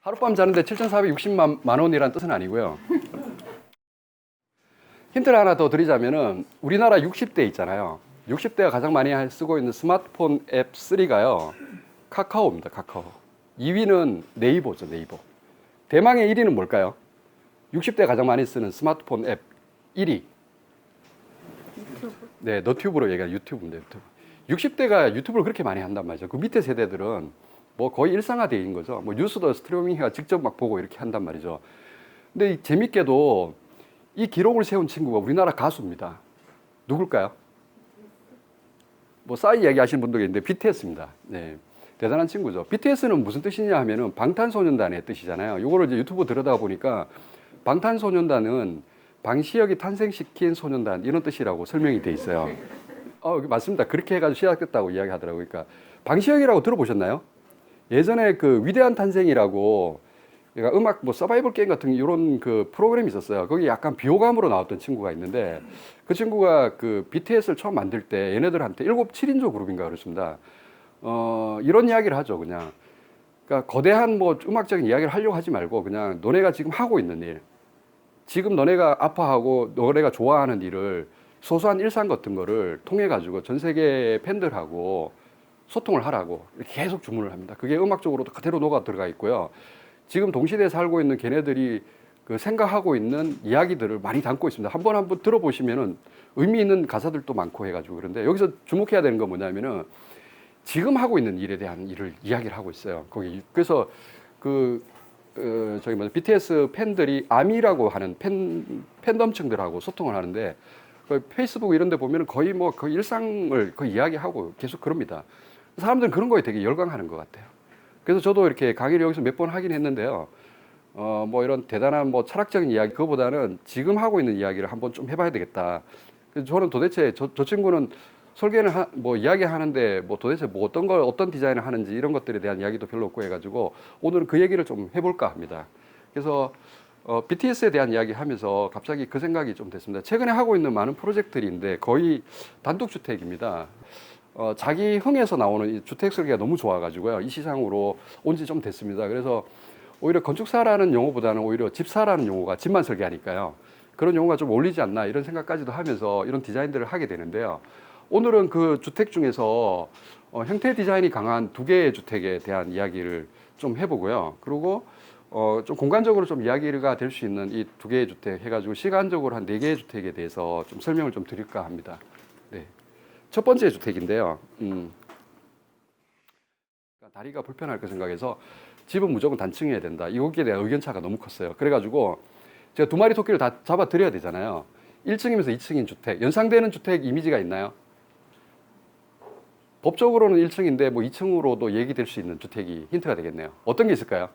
하룻밤 자는데 7,460만 원이란 뜻은 아니고요. 힌트를 하나 더 드리자면은 우리나라 60대 있잖아요. 60대가 가장 많이 쓰고 있는 스마트폰 앱 3가요. 카카오입니다. 카카오. 2위는 네이버죠. 네이버. 대망의 1위는 뭘까요? 60대가 가장 많이 쓰는 스마트폰 앱 1위. 네, 너튜브로 얘기하는 유튜브입니다. 유튜브. 60대가 유튜브를 그렇게 많이 한단 말이죠. 그 밑에 세대들은 뭐 거의 일상화되어 거죠. 뭐 뉴스도 스트리밍해가 직접 막 보고 이렇게 한단 말이죠. 근데 재밌게도 이 기록을 세운 친구가 우리나라 가수입니다. 누굴까요? 뭐 싸이 얘기하시는 분도 계신데 BTS입니다. 네, 대단한 친구죠. BTS는 무슨 뜻이냐 하면은 방탄소년단의 뜻이잖아요. 이거를 이제 유튜브 들여다 보니까 방탄소년단은 방시혁이 탄생시킨 소년단 이런 뜻이라고 설명이 돼 있어요. 맞습니다. 그렇게 해가지고 시작됐다고 이야기하더라고요. 그러니까 방시혁이라고 들어보셨나요? 예전에 그 위대한 탄생이라고 그러니까 음악 뭐 서바이벌 게임 같은 이런 그 프로그램이 있었어요. 거기 약간 비호감으로 나왔던 친구가 있는데 그 친구가 그 BTS를 처음 만들 때 얘네들한테 7인조 그룹인가 그렇습니다. 이런 이야기를 하죠, 그냥. 그러니까 거대한 뭐 음악적인 이야기를 하려고 하지 말고 그냥 너네가 지금 하고 있는 일, 지금 너네가 아파하고 너네가 좋아하는 일을 소소한 일상 같은 거를 통해 가지고 전 세계 팬들하고 소통을 하라고 계속 주문을 합니다. 그게 음악적으로도 그대로 녹아 들어가 있고요. 지금 동시대에 살고 있는 걔네들이 그 생각하고 있는 이야기들을 많이 담고 있습니다. 한번 들어보시면은 의미 있는 가사들도 많고 해가지고 그런데 여기서 주목해야 되는 건 뭐냐면은 지금 하고 있는 일에 대한 일을 이야기를 하고 있어요. 거기 그래서 저기 BTS 팬들이 아미라고 하는 팬덤층들하고 소통을 하는데 그 페이스북 이런 데 보면은 거의 뭐 그 일상을 거의 이야기하고 계속 그럽니다. 사람들은 그런 거에 되게 열광하는 것 같아요. 그래서 저도 이렇게 강의를 여기서 몇 번 하긴 했는데요. 뭐 이런 대단한 뭐 철학적인 이야기, 그거보다는 지금 하고 있는 이야기를 한번 좀 해봐야 되겠다. 그래서 저는 도대체 저 친구는 설계는 뭐 이야기하는데 뭐 도대체 뭐 어떤 디자인을 하는지 이런 것들에 대한 이야기도 별로 없고 해가지고 오늘은 그 얘기를 좀 해볼까 합니다. 그래서 BTS에 대한 이야기 하면서 갑자기 그 생각이 좀 됐습니다. 최근에 하고 있는 많은 프로젝트들인데 거의 단독주택입니다. 자기 흥에서 나오는 이 주택 설계가 너무 좋아가지고요. 이 시장으로 온 지 좀 됐습니다. 그래서 오히려 건축사라는 용어보다는 오히려 집사라는 용어가 집만 설계하니까요. 그런 용어가 좀 어울리지 않나 이런 생각까지도 하면서 이런 디자인들을 하게 되는데요. 오늘은 그 주택 중에서 형태 디자인이 강한 2개의 주택에 대한 이야기를 좀 해보고요. 그리고 좀 공간적으로 좀 이야기가 될 수 있는 이 2개의 주택 해가지고 시간적으로 한 4개의 주택에 대해서 좀 설명을 좀 드릴까 합니다. 네. 첫 번째 주택인데요. 다리가 불편할 거 생각해서 집은 무조건 단층이어야 된다. 이거에 대한 의견차가 너무 컸어요. 그래가지고 제가 2마리 토끼를 다 잡아 드려야 되잖아요. 1층이면서 2층인 주택, 연상되는 주택 이미지가 있나요? 법적으로는 1층인데 뭐 2층으로도 얘기될 수 있는 주택이 힌트가 되겠네요. 어떤 게 있을까요?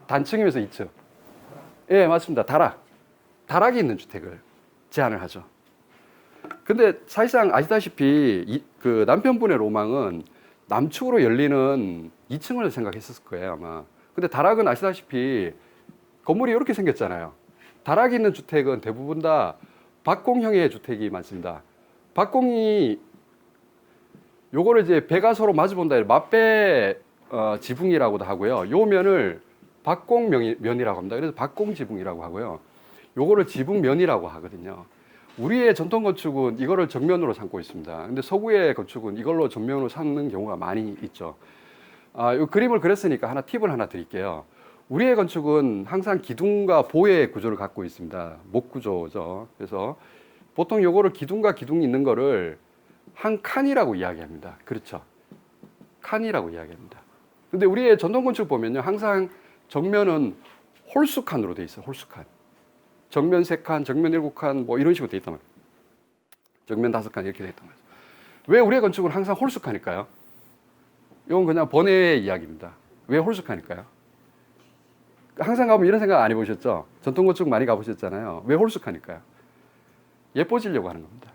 단층이면서 2층. 예, 맞습니다. 다락이 있는 주택을 제안을 하죠. 근데 사실상 아시다시피 그 남편분의 로망은 남측으로 열리는 2층을 생각했을 거예요, 아마. 근데 다락은 아시다시피 건물이 이렇게 생겼잖아요. 다락이 있는 주택은 대부분 다 박공형의 주택이 많습니다. 박공이 요거를 이제 배가 서로 마주본다, 맞배 지붕이라고도 하고요. 요 면을 박공면이라고 합니다. 그래서 박공지붕이라고 하고요. 요거를 지붕면이라고 하거든요. 우리의 전통 건축은 이거를 정면으로 삼고 있습니다. 근데 서구의 건축은 이걸로 정면으로 삼는 경우가 많이 있죠. 이 그림을 그렸으니까 팁을 하나 드릴게요. 우리의 건축은 항상 기둥과 보의 구조를 갖고 있습니다. 목 구조죠. 그래서 보통 요거를 기둥과 기둥이 있는 거를 한 칸이라고 이야기합니다. 그렇죠. 칸이라고 이야기합니다. 근데 우리의 전통 건축 보면요. 항상 정면은 홀수칸으로 돼 있어요. 홀수칸. 정면 3칸, 정면 7칸, 뭐 이런 식으로 돼 있단 말이에요. 정면 5칸 이렇게 돼 있단 말이에요. 왜 우리의 건축은 항상 홀수칸일까요? 이건 그냥 번외의 이야기입니다. 왜 홀수칸일까요? 항상 가면 이런 생각 안 해보셨죠? 전통 건축 많이 가보셨잖아요. 왜 홀수칸일까요? 예뻐지려고 하는 겁니다.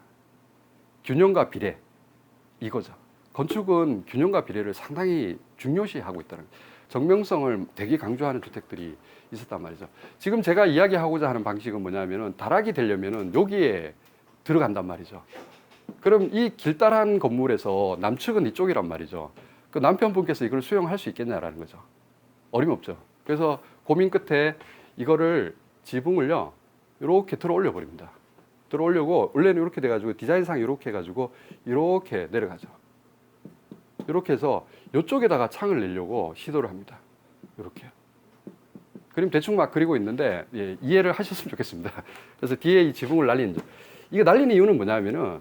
균형과 비례, 이거죠. 건축은 균형과 비례를 상당히 중요시하고 있다는 거예요. 정명성을 되게 강조하는 주택들이 있었단 말이죠. 지금 제가 이야기하고자 하는 방식은 뭐냐면은 다락이 되려면은 여기에 들어간단 말이죠. 그럼 이 길다란 건물에서 남측은 이쪽이란 말이죠. 그 남편분께서 이걸 수용할 수 있겠냐라는 거죠. 어림없죠. 그래서 고민 끝에 이거를 지붕을요 이렇게 들어 올려 버립니다. 들어 올려고 원래는 이렇게 돼가지고 디자인상 이렇게 해가지고 이렇게 내려가죠. 이렇게 해서 이쪽에다가 창을 내려고 시도를 합니다. 이렇게. 그림 대충 막 그리고 있는데 예, 이해를 하셨으면 좋겠습니다. 그래서 뒤에 이 지붕을 날리는 점. 이게 날리는 이유는 뭐냐면은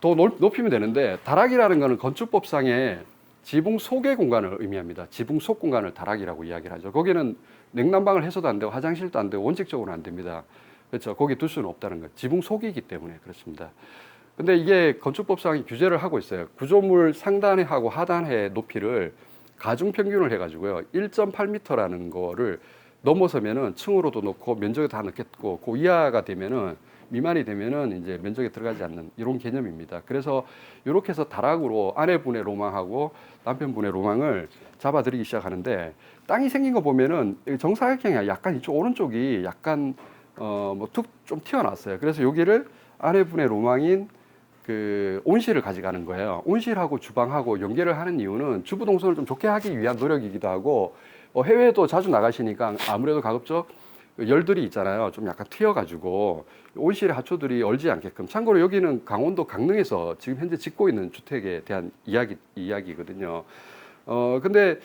더 높이면 되는데 다락이라는 거는 건축법상의 지붕 속의 공간을 의미합니다. 지붕 속 공간을 다락이라고 이야기를 하죠. 거기는 냉난방을 해서도 안 되고 화장실도 안 되고 원칙적으로는 안 됩니다. 그렇죠. 거기 둘 수는 없다는 거. 지붕 속이기 때문에 그렇습니다. 근데 이게 건축법상이 규제를 하고 있어요. 구조물 상단하고 하단의 높이를 가중평균을 해가지고요. 1.8m라는 거를 넘어서면은 층으로도 넣고 면적에 다 넣겠고 그 이하가 되면은 미만이 되면은 이제 면적에 들어가지 않는 이런 개념입니다. 그래서 이렇게 해서 다락으로 아내분의 로망하고 남편분의 로망을 잡아들이기 시작하는데 땅이 생긴 거 보면은 정사각형이 약간 이쪽 오른쪽이 약간 뭐 툭 좀 튀어나왔어요. 그래서 여기를 아내분의 로망인 그 온실을 가져가는 거예요. 온실하고 주방하고 연계를 하는 이유는 주부 동선을 좀 좋게 하기 위한 노력이기도 하고 해외도 자주 나가시니까 아무래도 가급적 열들이 있잖아요. 좀 약간 튀어가지고 온실의 하초들이 얼지 않게끔. 참고로 여기는 강원도 강릉에서 지금 현재 짓고 있는 주택에 대한 이야기거든요. 근데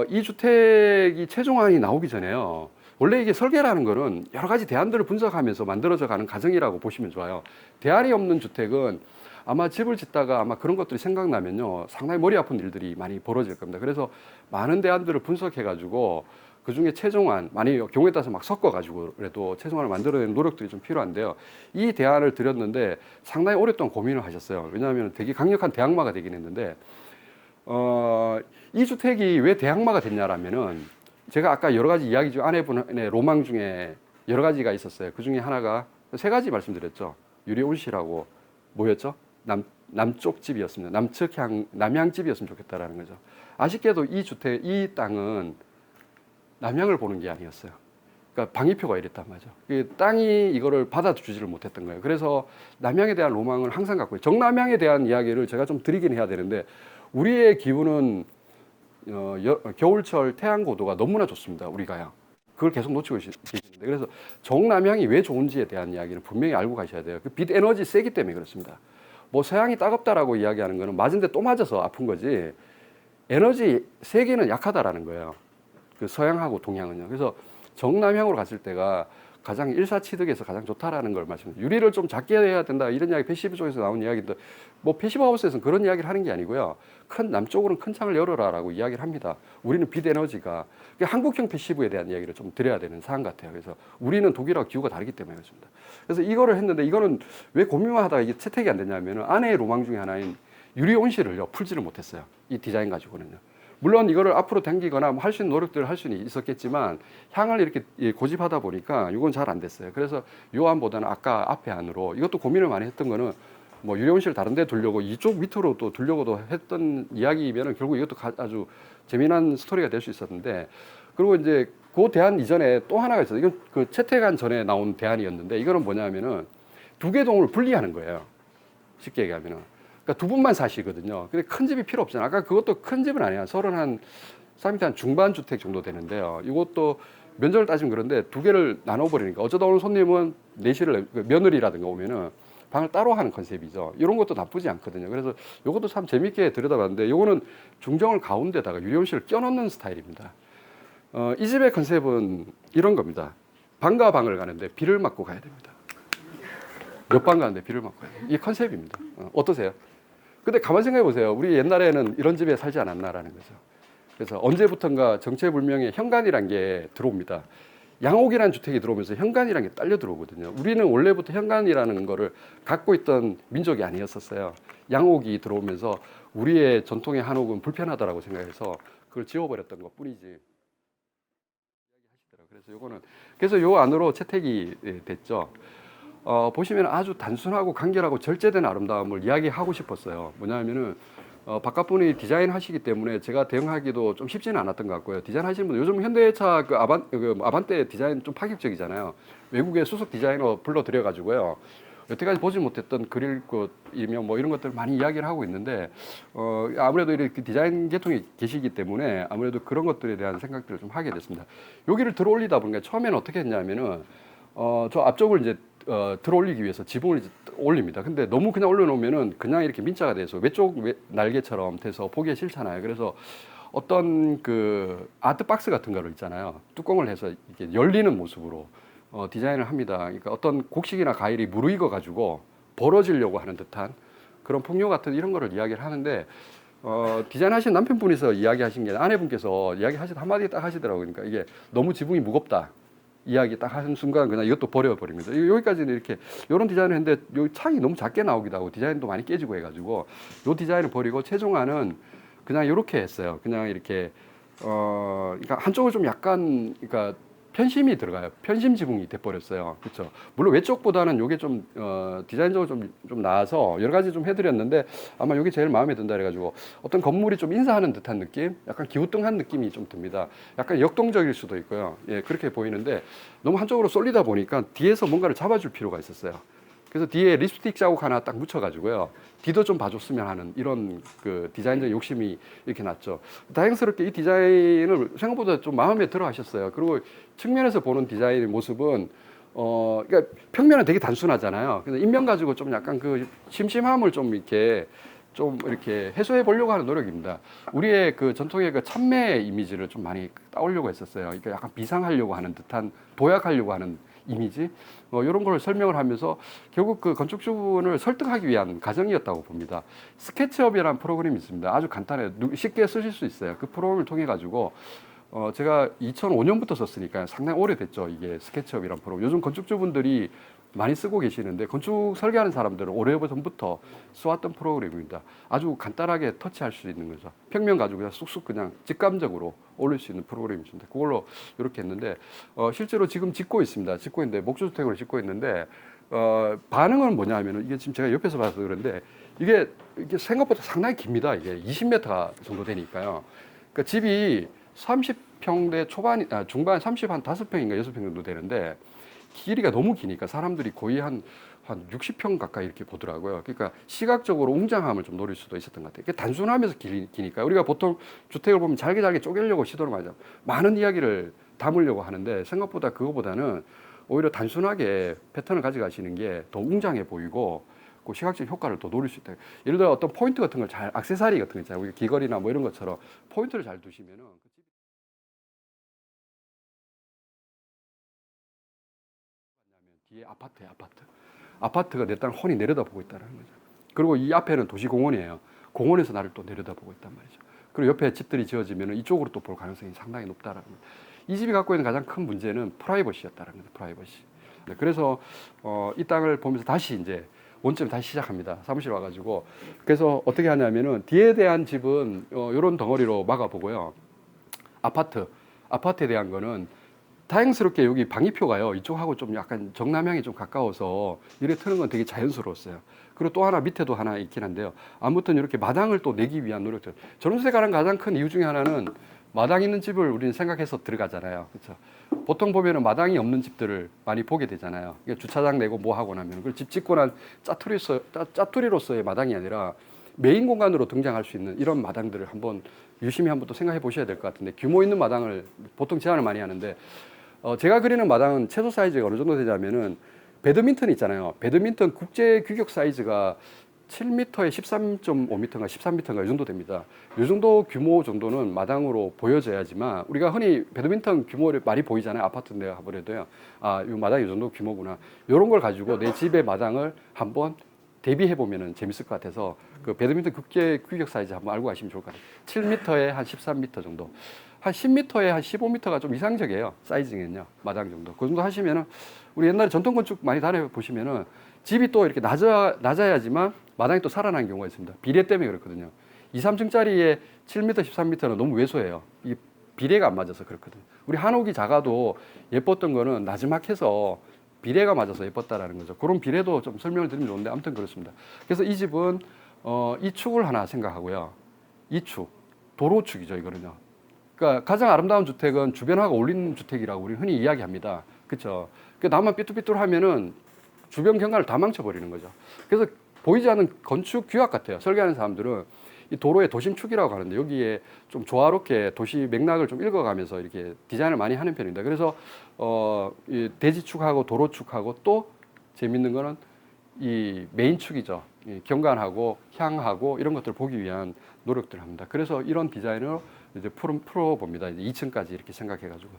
이 주택이 최종안이 나오기 전에요. 원래 이게 설계라는 거는 여러 가지 대안들을 분석하면서 만들어져 가는 과정이라고 보시면 좋아요. 대안이 없는 주택은 아마 집을 짓다가 아마 그런 것들이 생각나면요. 상당히 머리 아픈 일들이 많이 벌어질 겁니다. 그래서 많은 대안들을 분석해가지고 그 중에 최종안, 많이 경우에 따라서 막 섞어가지고 그래도 최종안을 만들어내는 노력들이 좀 필요한데요. 이 대안을 드렸는데 상당히 오랫동안 고민을 하셨어요. 왜냐하면 되게 강력한 대항마가 되긴 했는데, 이 주택이 왜 대항마가 됐냐라면은 제가 아까 여러 가지 이야기 중 아내분의 로망 중에 여러 가지가 있었어요. 그 중에 하나가 세 가지 말씀드렸죠. 유리 온실하고 뭐였죠? 남쪽 집이었습니다. 남향 집이었으면 좋겠다라는 거죠. 아쉽게도 이 주택, 이 땅은 남향을 보는 게 아니었어요. 그러니까 방위표가 이랬단 말이죠. 땅이 이거를 받아주지를 못했던 거예요. 그래서 남향에 대한 로망을 항상 갖고 정남향에 대한 이야기를 제가 좀 드리긴 해야 되는데 우리의 기후는 겨울철 태양 고도가 너무나 좋습니다. 우리가요. 그걸 계속 놓치고 계시는데 그래서 정남향이 왜 좋은지에 대한 이야기는 분명히 알고 가셔야 돼요. 그 빛 에너지 세기 때문에 그렇습니다. 뭐 서양이 따갑다라고 이야기하는 거는 맞은데 또 맞아서 아픈 거지 에너지 세기는 약하다라는 거예요. 그 서양하고 동양은요. 그래서 정남향으로 갔을 때가 가장 일사취득에서 가장 좋다라는 걸 말씀드립니다. 유리를 좀 작게 해야 된다 이런 이야기 패시브 쪽에서 나온 이야기인데 뭐 패시브 하우스에서는 그런 이야기를 하는 게 아니고요. 남쪽으로는 큰 창을 열어라라고 이야기를 합니다. 우리는 빛 에너지가 한국형 패시브에 대한 이야기를 좀 드려야 되는 사안 같아요. 그래서 우리는 독일하고 기후가 다르기 때문에 그렇습니다. 그래서 이거를 했는데 이거는 왜 고민만 하다가 이게 채택이 안 됐냐면은 아내의 로망 중에 하나인 유리 온실을요 풀지를 못했어요. 이 디자인 가지고는요. 물론 이거를 앞으로 당기거나 할 수 있는 노력들을 할 수는 있었겠지만 향을 이렇게 고집하다 보니까 이건 잘 안 됐어요. 그래서 요 안보다는 아까 앞에 안으로 이것도 고민을 많이 했던 거는 뭐 유리온실 다른 데 두려고 이쪽 밑으로 또 두려고도 했던 이야기면은 결국 이것도 아주 재미난 스토리가 될 수 있었는데 그리고 이제 그 대안 이전에 또 하나가 있어요. 이건 그 채택안 전에 나온 대안이었는데 이거는 뭐냐면은 두 개 동을 분리하는 거예요. 쉽게 얘기하면은. 그러니까 두 분만 사시거든요. 근데 큰 집이 필요 없잖아요. 아까 그것도 큰 집은 아니야. 서른 한 3m 한 중반 주택 정도 되는데요. 이것도 면적을 따지면 그런데 두 개를 나눠버리니까 어쩌다 오는 손님은 내실을 며느리라든가 오면은 방을 따로 하는 컨셉이죠. 이런 것도 나쁘지 않거든요. 그래서 이것도 참 재밌게 들여다봤는데 이거는 중정을 가운데다가 유리온실을 껴넣는 스타일입니다. 이 집의 컨셉은 이런 겁니다. 방과 방을 가는데 비를 맞고 가야 됩니다. 몇 방 가는데 비를 맞고 가야 돼요. 이게 컨셉입니다. 어떠세요? 근데 가만 생각해 보세요. 우리 옛날에는 이런 집에 살지 않았나라는 거죠. 그래서 언제부턴가 정체불명의 현관이란 게 들어옵니다. 양옥이라는 주택이 들어오면서 현관이라는 게 딸려 들어오거든요. 우리는 원래부터 현관이라는 거를 갖고 있던 민족이 아니었었어요. 양옥이 들어오면서 우리의 전통의 한옥은 불편하다라고 생각해서 그걸 지워버렸던 것 뿐이지. 그래서 요 안으로 채택이 됐죠. 보시면 아주 단순하고 간결하고 절제된 아름다움을 이야기하고 싶었어요. 뭐냐면은 바깥분이 디자인 하시기 때문에 제가 대응하기도 좀 쉽지는 않았던 것 같고요. 디자인 하시는 분들 요즘 현대차 아반떼 디자인 좀 파격적이잖아요. 외국의 수석 디자이너 불러들여가지고요. 여태까지 보지 못했던 그릴 것이며 뭐 이런 것들 많이 이야기를 하고 있는데 아무래도 이렇게 디자인 계통이 계시기 때문에 아무래도 그런 것들에 대한 생각들을 좀 하게 됐습니다. 여기를 들어 올리다 보니까 처음에는 어떻게 했냐면은 저 앞쪽을 이제 들어 올리기 위해서 지붕을 이제 올립니다. 근데 너무 그냥 올려놓으면은 그냥 이렇게 민자가 돼서 외쪽 날개처럼 돼서 보기에 싫잖아요. 그래서 어떤 그 아트 박스 같은 거를 있잖아요. 뚜껑을 해서 이렇게 열리는 모습으로 디자인을 합니다. 그러니까 어떤 곡식이나 과일이 무르익어 가지고 벌어지려고 하는 듯한 그런 풍요 같은 이런 거를 이야기를 하는데 디자인하신 남편분이서 이야기하신 게 아내분께서 이야기하시다 한마디 딱 하시더라고요. 그러니까 이게 너무 지붕이 무겁다. 이야기 딱 하는 순간 그냥 이것도 버려버린 거죠. 여기까지는 이렇게 이런 디자인을 했는데 여기 창이 너무 작게 나오기도 하고 디자인도 많이 깨지고 해가지고 이 디자인을 버리고 최종안은 그냥 이렇게 했어요. 그냥 이렇게 그러니까 한쪽을 좀 약간 그러니까 편심이 들어가요. 편심 지붕이 돼버렸어요. 그렇죠. 물론 외쪽보다는 이게 좀 디자인적으로 좀 나아서 여러 가지 좀 해드렸는데 아마 이게 제일 마음에 든다 그래가지고 어떤 건물이 좀 인사하는 듯한 느낌, 약간 기우뚱한 느낌이 좀 듭니다. 약간 역동적일 수도 있고요. 예, 그렇게 보이는데 너무 한쪽으로 쏠리다 보니까 뒤에서 뭔가를 잡아줄 필요가 있었어요. 그래서 뒤에 립스틱 자국 하나 딱 묻혀가지고요. 뒤도 좀 봐줬으면 하는 이런 그 디자인적 욕심이 이렇게 났죠. 다행스럽게 이 디자인을 생각보다 좀 마음에 들어 하셨어요. 그리고 측면에서 보는 디자인의 모습은 그러니까 평면은 되게 단순하잖아요. 그래서 인면 가지고 좀 약간 그 심심함을 좀 이렇게 해소해 보려고 하는 노력입니다. 우리의 그 전통의 그 참매 이미지를 좀 많이 따오려고 했었어요. 그러니까 약간 비상하려고 하는 듯한 도약하려고 하는 이미지 이런 걸 설명을 하면서 결국 그 건축주분을 설득하기 위한 과정이었다고 봅니다. 스케치업이라는 프로그램이 있습니다. 아주 간단해요. 쉽게 쓰실 수 있어요. 그 프로그램을 통해 가지고 제가 2005년부터 썼으니까 상당히 오래됐죠. 이게 스케치업이라는 프로그램. 요즘 건축주분들이 많이 쓰고 계시는데 건축 설계하는 사람들은 오래전부터 써왔던 프로그램입니다. 아주 간단하게 터치할 수 있는 거죠. 평면 가지고 그냥 쑥쑥 그냥 직감적으로 올릴 수 있는 프로그램이십니다. 그걸로 이렇게 했는데 실제로 지금 짓고 있습니다. 짓고 있는데 목조주택으로 짓고 있는데 반응은 뭐냐 하면은 이게 지금 제가 옆에서 봐서 그런데 이게 생각보다 상당히 깁니다. 이게 20m 정도 되니까요. 그러니까 집이 30평대 중반 30한 5평인가 6평 정도 되는데 길이가 너무 기니까 사람들이 거의 한 60평 가까이 이렇게 보더라고요. 그러니까 시각적으로 웅장함을 좀 노릴 수도 있었던 것 같아요. 단순하면서 기니까 우리가 보통 주택을 보면 잘게 쪼개려고 시도를 많이 하죠. 많은 이야기를 담으려고 하는데 생각보다 그거보다는 오히려 단순하게 패턴을 가져가시는 게 더 웅장해 보이고 그 시각적 효과를 더 노릴 수 있다. 예를 들어 어떤 포인트 같은 걸 잘 액세서리 같은 거 있잖아요. 우리 귀걸이나 뭐 이런 것처럼 포인트를 잘 두시면은 뒤에 아파트예요, 아파트. 아파트가 내 땅을 훤히 내려다보고 있다는 거죠. 그리고 이 앞에는 도시공원이에요. 공원에서 나를 또 내려다보고 있단 말이죠. 그리고 옆에 집들이 지어지면 이쪽으로 또 볼 가능성이 상당히 높다라는 거예요. 이 집이 갖고 있는 가장 큰 문제는 프라이버시였다는 거죠. 프라이버시. 네, 그래서 이 땅을 보면서 다시 이제 원점 다시 시작합니다. 사무실 와가지고 그래서 어떻게 하냐면은 뒤에 대한 집은 이런 덩어리로 막아보고요. 아파트에 대한 거는 다행스럽게 여기 방위표가요. 이쪽하고 좀 약간 정남향이 좀 가까워서 이래 트는 건 되게 자연스러웠어요. 그리고 또 하나 밑에도 하나 있긴 한데요. 아무튼 이렇게 마당을 또 내기 위한 노력들. 전원주택 가는 가장 큰 이유 중에 하나는 마당 있는 집을 우리는 생각해서 들어가잖아요. 그렇죠? 보통 보면은 마당이 없는 집들을 많이 보게 되잖아요. 주차장 내고 뭐 하고 나면 그걸 집 짓고 난 짜투리로서의 마당이 아니라 메인 공간으로 등장할 수 있는 이런 마당들을 한번 유심히 한번 또 생각해 보셔야 될 것 같은데 규모 있는 마당을 보통 제안을 많이 하는데 제가 그리는 마당은 최소 사이즈가 어느 정도 되냐면은 배드민턴 있잖아요. 배드민턴 국제 규격 사이즈가 7m에 13.5m인가 13m인가 이 정도 됩니다. 이 정도 규모 정도는 마당으로 보여져야지만 우리가 흔히 배드민턴 규모를 많이 보이잖아요. 아파트인데 아무래도요. 아, 이 마당이 이 정도 규모구나. 이런 걸 가지고 내 집의 마당을 한번 대비해 보면은 재밌을 것 같아서 그 배드민턴 국제 규격 사이즈 한번 알고 가시면 좋을 것 같아요. 7m에 한 13m 정도. 한 10m에 한 15m가 좀 이상적이에요. 사이즈는요. 마당 정도. 그 정도 하시면은 우리 옛날에 전통 건축 많이 다녀 보시면은 집이 또 이렇게 낮아야지만 마당이 또 살아나는 경우가 있습니다. 비례 때문에 그렇거든요. 2, 3층짜리에 7m, 13m는 너무 왜소해요. 이 비례가 안 맞아서 그렇거든요. 우리 한옥이 작아도 예뻤던 거는 나지막해서 비례가 맞아서 예뻤다라는 거죠. 그런 비례도 좀 설명을 드리면 좋은데 아무튼 그렇습니다. 그래서 이 집은 이 축을 하나 생각하고요. 이 축, 도로축이죠, 이거는요. 그러니까 가장 아름다운 주택은 주변화가 올린 주택이라고 우리 흔히 이야기합니다. 그렇죠? 그 나만 삐뚤삐뚤하면은 주변 경관을 다 망쳐버리는 거죠. 그래서 보이지 않는 건축 규약 같아요. 설계하는 사람들은 이 도로의 도심축이라고 하는데 여기에 좀 조화롭게 도시 맥락을 좀 읽어가면서 이렇게 디자인을 많이 하는 편입니다. 그래서 이 대지축하고 도로축하고 또 재밌는 거는 이 메인축이죠. 이 경관하고 향하고 이런 것들을 보기 위한 노력들을 합니다. 그래서 이런 디자인을 이제 풀어봅니다. 이제 2층까지 이렇게 생각해가지고.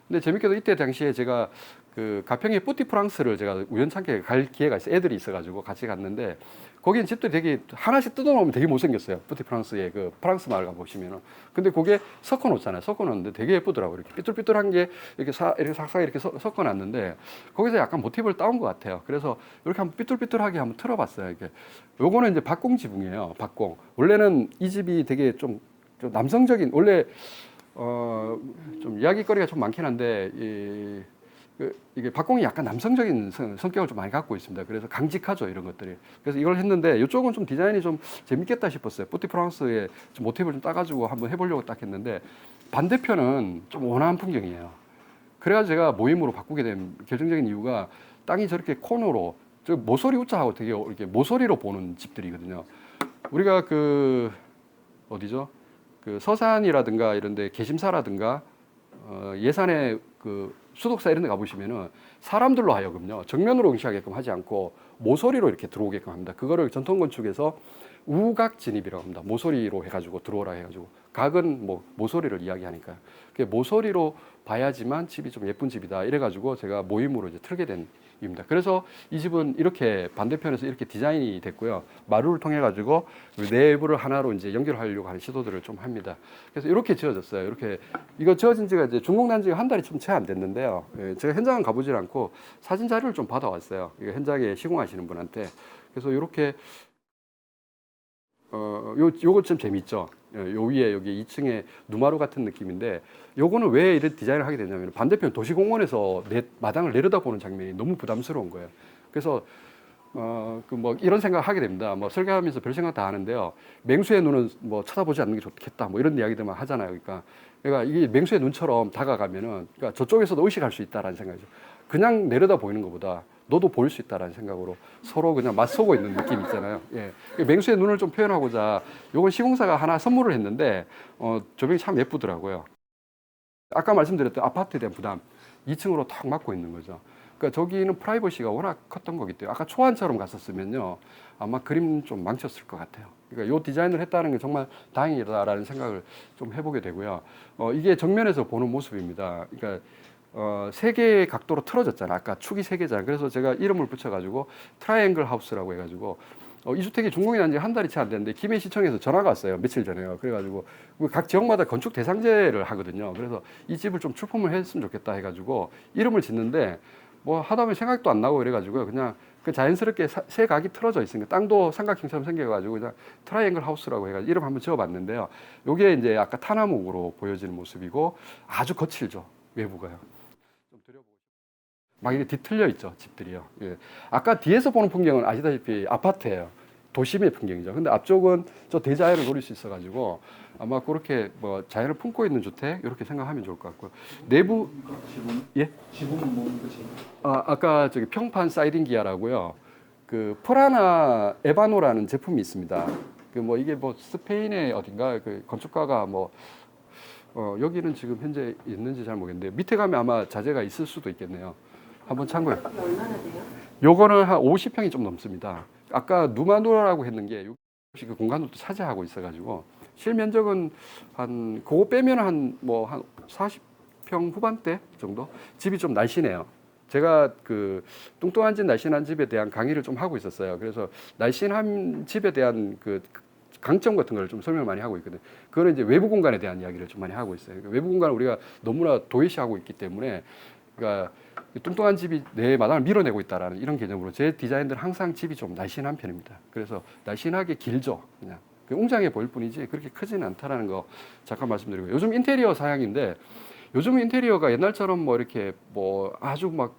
근데 재밌게도 이때 당시에 제가 그 가평의 뿌띠 프랑스를 제가 우연찮게 갈 기회가 있어요. 애들이 있어가지고 같이 갔는데 거기는 집들이 되게 하나씩 뜯어놓으면 되게 못생겼어요. 뿌띠 프랑스의 그 프랑스 마을 가보시면은. 근데 그게 섞어놓잖아요. 섞어놓는데 되게 예쁘더라고요. 이렇게 삐뚤삐뚤한 게 이렇게 이렇게 삭삭 이렇게 섞어놨는데 거기서 약간 모티브를 따온 것 같아요. 그래서 이렇게 한번 삐뚤삐뚤하게 한번 틀어봤어요. 이게. 요거는 이제 박공 지붕이에요. 박공. 원래는 이 집이 되게 좀 남성적인 원래 좀 이야기거리가 좀 많긴 한데 이게 박공이 약간 남성적인 성격을 좀 많이 갖고 있습니다. 그래서 강직하죠 이런 것들이. 그래서 이걸 했는데 이쪽은 좀 디자인이 좀 재밌겠다 싶었어요. 뿌띠 프랑스의 좀 모티브를 좀 따가지고 한번 해보려고 딱 했는데 반대편은 좀 온화한 풍경이에요. 그래가지고 제가 모임으로 바꾸게 된 결정적인 이유가 땅이 저렇게 코너로 저 모서리 우자하고 되게 이렇게 모서리로 보는 집들이거든요. 우리가 그 어디죠? 그 서산이라든가 이런데 개심사라든가 예산의 그 수독사 이런 데 가보시면은 사람들로 하여금요 정면으로 응시하게끔 하지 않고 모서리로 이렇게 들어오게끔 합니다. 그거를 전통건축에서 우각 진입이라고 합니다. 모서리로 해가지고 들어오라 해가지고 각은 뭐 모서리를 이야기하니까요. 모서리로 봐야지만 집이 좀 예쁜 집이다 이래가지고 제가 모임으로 이제 틀게 된 입니다. 그래서 이 집은 이렇게 반대편에서 이렇게 디자인이 됐고요. 마루를 통해 가지고 내부를 하나로 이제 연결하려고 하는 시도들을 좀 합니다. 그래서 이렇게 지어졌어요. 이렇게 이거 지어진 지가 이제 준공단지가 한 달이 좀 채 안 됐는데요. 제가 현장은 가보질 않고 사진 자료를 좀 받아왔어요. 이거 현장에 시공하시는 분한테. 그래서 이렇게 요거 좀 재밌죠. 요 위에 여기 2층에 누마루 같은 느낌인데 요거는 왜 이런 디자인을 하게 되냐면 반대편 도시공원에서 마당을 내려다보는 장면이 너무 부담스러운 거예요. 그래서 그 뭐 이런 생각을 하게 됩니다. 뭐 설계하면서 별 생각 다 하는데요. 맹수의 눈은 뭐 쳐다보지 않는 게 좋겠다. 뭐 이런 이야기들만 하잖아요. 그러니까 이게 맹수의 눈처럼 다가가면은 그러니까 저쪽에서도 의식할 수 있다라는 생각이죠. 그냥 내려다 보이는 것보다 너도 보일 수 있다라는 생각으로 서로 그냥 맞서고 있는 느낌 있잖아요. 예. 맹수의 눈을 좀 표현하고자 요건 시공사가 하나 선물을 했는데 조명이 참 예쁘더라고요. 아까 말씀드렸던 아파트에 대한 부담 2층으로 탁 막고 있는 거죠. 그러니까 저기는 프라이버시가 워낙 컸던 거기 때문에 아까 초안처럼 갔었으면요 아마 그림 좀 망쳤을 것 같아요. 그러니까 요 디자인을 했다는 게 정말 다행이다라는 생각을 좀 해보게 되고요. 이게 정면에서 보는 모습입니다. 그러니까 세 개의 각도로 틀어졌잖아요. 아까 축이 세 개잖아요. 그래서 제가 이름을 붙여가지고 트라이앵글 하우스라고 해가지고 이 주택이 준공이 난 지 한 달이 채 안 됐는데 김해시청에서 전화가 왔어요. 며칠 전에요. 그래가지고 각 지역마다 건축 대상제를 하거든요. 그래서 이 집을 좀 출품을 했으면 좋겠다 해가지고 이름을 짓는데 뭐 하다 보면 생각도 안 나고 이래가지고요. 그냥 그 자연스럽게 세 각이 틀어져 있으니까 땅도 삼각형처럼 생겨가지고 그냥 트라이앵글 하우스라고 해가지고 이름 한번 지어봤는데요. 요게 이제 아까 타나목으로 보여지는 모습이고 아주 거칠죠. 외부가요. 막 이게 뒤틀려 있죠, 집들이요. 예. 아까 뒤에서 보는 풍경은 아시다시피 아파트예요. 도심의 풍경이죠. 근데 앞쪽은 저 대자연을 노릴 수 있어가지고 아마 그렇게 뭐 자연을 품고 있는 주택 이렇게 생각하면 좋을 것 같고요. 내부 예? 지붕은 뭐 이거 아까 저기 평판 사이딩 기아라고요. 그 프라나 에바노라는 제품이 있습니다. 그 뭐 이게 뭐 스페인의 어딘가 그 건축가가 뭐 여기는 지금 현재 있는지 잘 모르겠는데 밑에 가면 아마 자재가 있을 수도 있겠네요. 한번 참고해. 얼마나 돼요? 요거는 한 50평이 좀 넘습니다. 아까 누마누라라고 했는 게 혹시 그 공간도 또 차지하고 있어가지고 실면적은 한 그거 빼면 한 40평 후반대 정도. 집이 좀 날씬해요. 제가 그 뚱뚱한 집, 날씬한 집에 대한 강의를 좀 하고 있었어요. 그래서 날씬한 집에 대한 그 강점 같은 걸 좀 설명을 많이 하고 있거든요. 그거는 이제 외부 공간에 대한 이야기를 좀 많이 하고 있어요. 외부 공간을 우리가 너무나 도외시하고 있기 때문에 그러니까 뚱뚱한 집이 내 마당을 밀어내고 있다라는 이런 개념으로 제 디자인들은 항상 집이 좀 날씬한 편입니다. 그래서 날씬하게 길죠. 그냥 웅장해 보일 뿐이지 그렇게 크지는 않다라는 거 잠깐 말씀드리고 요즘 인테리어 사양인데 요즘 인테리어가 옛날처럼 뭐 이렇게 뭐 아주 막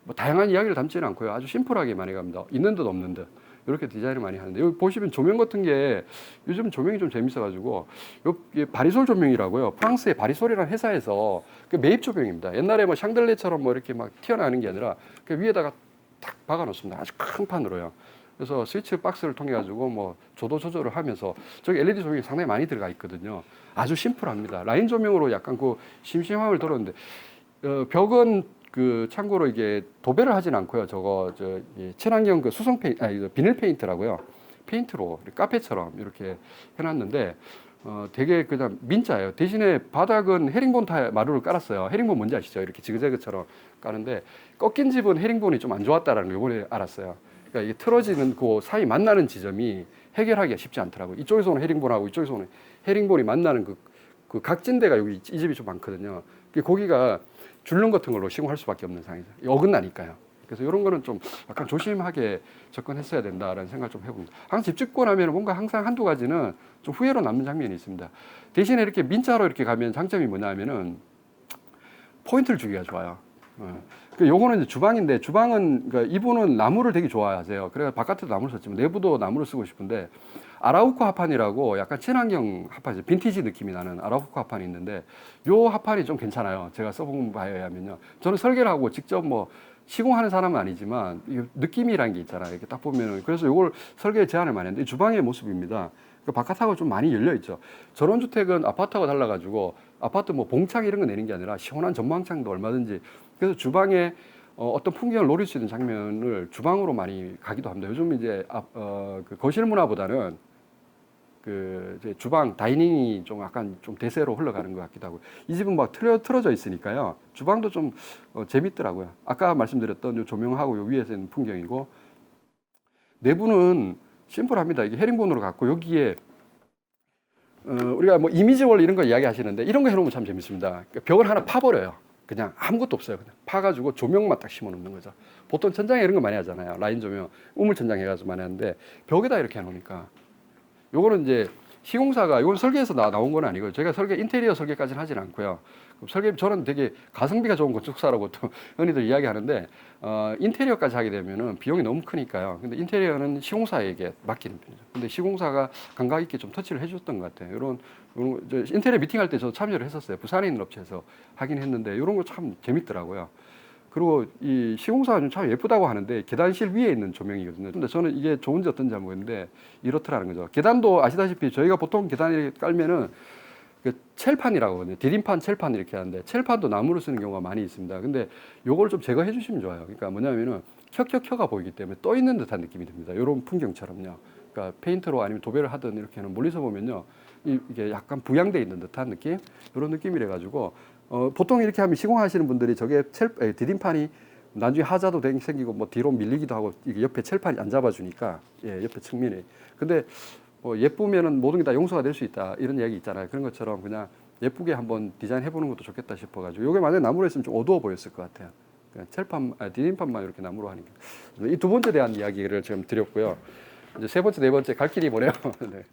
뭐 다양한 이야기를 담지는 않고요. 아주 심플하게 많이 갑니다. 있는 듯 없는 듯. 이렇게 디자인을 많이 하는데 여기 보시면 조명 같은 게 요즘 조명이 좀 재밌어가지고 여기 바리솔 조명이라고요. 프랑스의 바리솔이라는 회사에서 그 매입 조명입니다. 옛날에 뭐 샹들레처럼 뭐 이렇게 막 튀어나오는 게 아니라 그 위에다가 탁 박아 놓습니다. 아주 큰 판으로요. 그래서 스위치 박스를 통해 가지고 뭐 조도 조절을 하면서 저기 LED 조명이 상당히 많이 들어가 있거든요. 아주 심플합니다. 라인 조명으로 약간 그 심심함을 덜었는데 벽은 그 참고로 이게 도배를 하진 않고요. 저거 친환경 그 수성 페인 아니 비닐 페인트라고요. 페인트로 카페처럼 이렇게 해놨는데 되게 그냥 민자예요. 대신에 바닥은 헤링본 마루를 깔았어요. 헤링본 뭔지 아시죠? 이렇게 지그재그처럼 까는데 꺾인 집은 헤링본이 좀 안 좋았다라는 걸 이번에 알았어요. 그러니까 이게 틀어지는 그 사이 만나는 지점이 해결하기가 쉽지 않더라고요. 이쪽에서 오는 헤링본하고 이쪽에서 오는 헤링본이 만나는 그 각진대가 여기 이 집이 좀 많거든요. 거기가 줄눈 같은 걸로 시공할 수밖에 없는 상황이죠. 어긋나니까요. 그래서 이런 거는 좀 약간 조심하게 접근했어야 된다라는 생각을 좀 해봅니다. 항상 집 짓고 나면 뭔가 항상 한두 가지는 좀 후회로 남는 장면이 있습니다. 대신에 이렇게 민자로 이렇게 가면 장점이 뭐냐면은 포인트를 주기가 좋아요. 요거는 이제 주방인데 주방은 그러니까 이분은 나무를 되게 좋아하세요. 그래서 바깥에도 나무를 썼지만 내부도 나무를 쓰고 싶은데 아라우코 합판이라고 약간 친환경 합판이죠. 빈티지 느낌이 나는 아라우코 합판이 있는데 요 합판이 좀 괜찮아요. 제가 써본 바에 의하면요. 저는 설계를 하고 직접 뭐 시공하는 사람은 아니지만 느낌이라는 게 있잖아요. 이렇게 딱 보면은 그래서 요걸 설계에 제안을 많이 했는데 주방의 모습입니다. 그 바깥하고 좀 많이 열려 있죠. 전원주택은 아파트하고 달라가지고 아파트 뭐 봉창 이런 거 내는 게 아니라 시원한 전망창도 얼마든지 그래서 주방에 어떤 풍경을 노릴 수 있는 장면을 주방으로 많이 가기도 합니다. 요즘 이제 그 거실 문화보다는 그 이제 주방 다이닝이 좀 약간 좀 대세로 흘러가는 것 같기도 하고 이 집은 막 틀어져 있으니까요. 주방도 좀 재밌더라고요. 아까 말씀드렸던 요 조명하고 요 위에서 있는 풍경이고 내부는 심플합니다. 이게 헤링본으로 갖고 여기에 우리가 뭐 이미지월 이런 거 이야기하시는데 이런 거 해놓으면 참 재밌습니다. 그러니까 벽을 하나 파버려요. 그냥 아무것도 없어요. 그냥 파가지고 조명만 딱 심어놓는 거죠. 보통 천장에 이런 거 많이 하잖아요. 라인 조명, 우물 천장 해가지고 많이 하는데 벽에다 이렇게 해놓으니까 요거는 이제 시공사가 이건 설계에서 나온 건 아니고요. 제가 인테리어 설계까지는 하진 않고요. 설계 저는 되게 가성비가 좋은 건축사라고 또 흔히들 이야기하는데 인테리어까지 하게 되면은 비용이 너무 크니까요. 근데 인테리어는 시공사에게 맡기는 편이죠. 근데 시공사가 감각 있게 좀 터치를 해줬던 것 같아요. 이런 인테리어 미팅할 때 저 참여를 했었어요. 부산에 있는 업체에서 하긴 했는데 이런 거 참 재밌더라고요. 그리고 이 시공사가 좀 참 예쁘다고 하는데 계단실 위에 있는 조명이거든요. 근데 저는 이게 좋은지 어떤지 모르겠는데 이렇더라는 거죠. 계단도 아시다시피 저희가 보통 계단을 깔면은 그 첼판이라고 하거든요. 디딤판, 첼판 이렇게 하는데 첼판도 나무로 쓰는 경우가 많이 있습니다. 근데 요걸 좀 제거해 주시면 좋아요. 그러니까 뭐냐면은 켜가 보이기 때문에 떠 있는 듯한 느낌이 듭니다. 이런 풍경처럼요. 그러니까 페인트로 아니면 도배를 하든 이렇게는 멀리서 보면요. 이게 약간 부양돼 있는 듯한 느낌? 이런 느낌이래 가지고 보통 이렇게 하면 시공하시는 분들이 저게 디딤판이 나중에 하자도 생기고 뭐 뒤로 밀리기도 하고 이게 옆에 첼판이 안 잡아주니까 옆에 측면에 근데 예쁘면은 모든 게 다 용서가 될 수 있다 이런 얘기 있잖아요. 그런 것처럼 그냥 예쁘게 한번 디자인 해보는 것도 좋겠다 싶어가지고 이게 만약에 나무로 했으면 좀 어두워 보였을 것 같아요. 그냥 디딤판만 이렇게 나무로 하니까 이 두 번째 대한 이야기를 지금 드렸고요. 이제 세 번째, 네 번째 갈 길이 뭐네요. 네.